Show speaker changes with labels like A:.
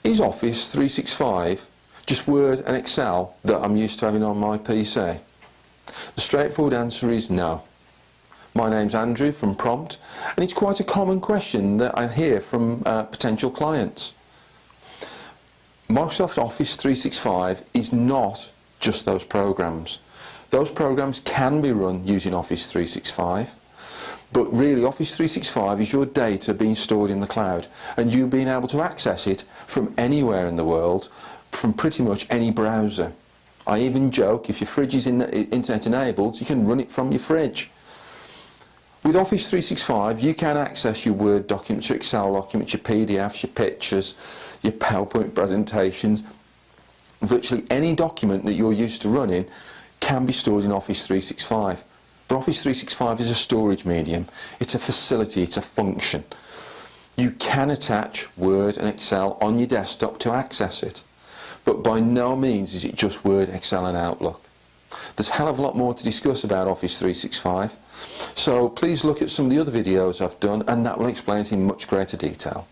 A: Is Office 365 just Word and Excel that I'm used to having on my PC? The straightforward answer is no. My name's Andrew from Prompt, and it's quite a common question that I hear from potential clients. Microsoft Office 365 is not just those programs. Those programs can be run using Office 365, but really Office 365 is your data being stored in the cloud and you being able to access it from anywhere in the world, from pretty much any browser. I even joke, if your fridge is internet enabled, you can run it from your fridge. With Office 365 you can access your Word documents, your Excel documents, your PDFs, your pictures, your PowerPoint presentations. Virtually any document that you're used to running can be stored in Office 365. But Office 365 is a storage medium, it's a facility, it's a function. You can attach Word and Excel on your desktop to access it, but by no means is it just Word, Excel and Outlook. There's a hell of a lot more to discuss about Office 365, so please look at some of the other videos I've done and that will explain it in much greater detail.